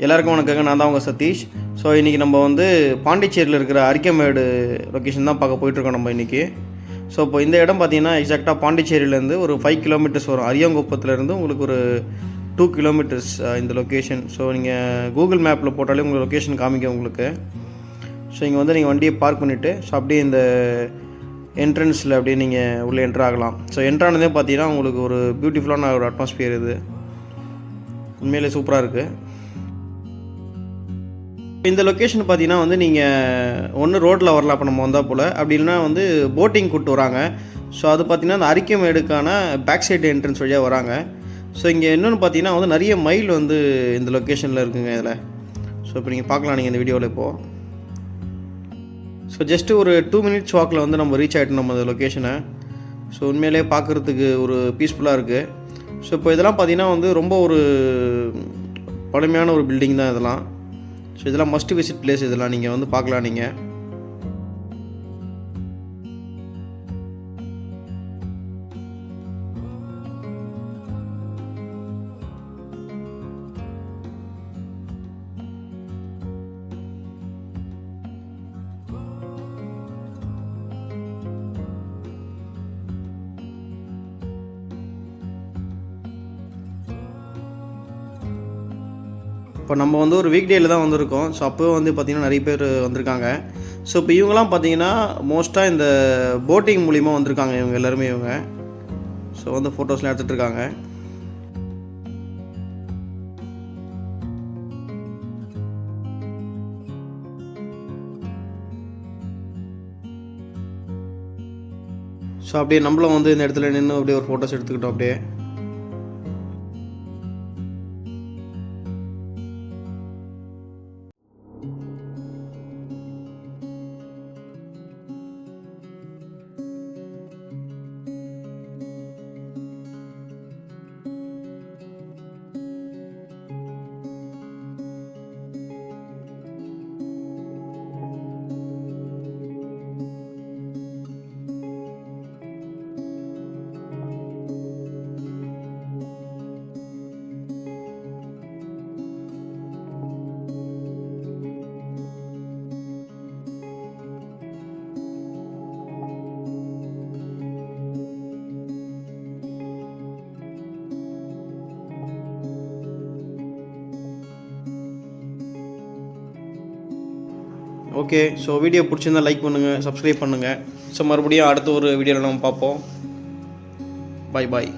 எல்லாருக்கும் வணக்கங்க. நான் தான் உங்கள் சதீஷ். ஸோ இன்றைக்கி நம்ம வந்து பாண்டிச்சேரியில் இருக்கிற அரிக்கமேடு லொக்கேஷன் தான் பார்க்க போயிட்டுருக்கோம் நம்ம இன்றைக்கி. ஸோ இப்போ இந்த இடம் பார்த்திங்கன்னா எக்ஸாக்டாக பாண்டிச்சேரியிலேருந்து ஒரு 5 கிலோமீட்டர்ஸ் வரும். அரியாங்குப்பத்துலேருந்து உங்களுக்கு ஒரு 2 கிலோமீட்டர்ஸ் இந்த லொக்கேஷன். ஸோ நீங்கள் கூகுள் மேப்பில் போட்டாலே உங்களுக்கு லொக்கேஷன் காமிக்கும் உங்களுக்கு. ஸோ இங்கே வந்து நீங்கள் வண்டியை பார்க் பண்ணிவிட்டு ஸோ அப்படியே இந்த என்ட்ரன்ஸில் அப்படியே நீங்கள் உள்ளே என்ட்ரு ஆகலாம். ஸோ என்ட்ரானதே பார்த்தீங்கன்னா உங்களுக்கு ஒரு பியூட்டிஃபுல்லான ஒரு அட்மாஸ்பியர். இது உண்மையிலே சூப்பராக இருக்குது. இந்த லொக்கேஷன் பார்த்தீங்கன்னா வந்து நீங்கள் ஒன்று ரோட்டில் வரலாம், அப்போ நம்ம வந்தால் போல், அப்படி இல்லைனா வந்து போட்டிங் கூப்பிட்டு வராங்க. ஸோ அது பார்த்திங்கன்னா அந்த அரிக்கமேடுக்கான பேக் சைடு என்ட்ரன்ஸ் வழியாக வராங்க. ஸோ இங்கே இன்னொன்று பார்த்தீங்கன்னா வந்து நிறைய மைல் வந்து இந்த லொக்கேஷனில் இருக்குங்க இதில். ஸோ இப்போ நீங்கள் பார்க்கலாம் நீங்கள் இந்த வீடியோவில் இப்போது. ஸோ ஜஸ்ட்டு ஒரு 2 மினிட்ஸ் வாக்கில் வந்து நம்ம ரீச் ஆகிட்டோம் நம்ம அந்த லொக்கேஷனை. ஸோ உண்மையிலே பார்க்குறதுக்கு ஒரு பீஸ்ஃபுல்லாக இருக்குது. ஸோ இப்போ இதெல்லாம் பார்த்திங்கன்னா வந்து ரொம்ப ஒரு பழமையான ஒரு பில்டிங் தான் இதெல்லாம். ஸோ இதெல்லாம் மஸ்ட் விசிட் பிளேஸ். இதெல்லாம் நீங்கள் வந்து பார்க்கலாம். நீங்கள் இப்போ நம்ம வந்து ஒரு வீக் டேயில் தான் வந்திருக்கோம். ஸோ அப்போவே வந்து பார்த்திங்கன்னா நிறைய பேர் வந்திருக்காங்க. ஸோ இப்போ இவங்கெல்லாம் பார்த்திங்கன்னா மோஸ்ட்டாக இந்த போட்டிங் மூலிமா வந்திருக்காங்க இவங்க எல்லாருமே. இவங்க ஸோ வந்து ஃபோட்டோஸ்லாம் எடுத்துகிட்டு இருக்காங்க. ஸோ அப்படியே நம்மளும் வந்து இந்த இடத்துல நின்று அப்படியே ஒரு ஃபோட்டோஸ் எடுத்துக்கிட்டோம் அப்படியே. ஓகே, ஸோ வீடியோ பிடிச்சிருந்தா லைக் பண்ணுங்கள், சப்ஸ்கிரைப் பண்ணுங்கள். ஸோ மறுபடியும் அடுத்த ஒரு வீடியோவில் நம்ம பார்ப்போம். பாய் பாய்.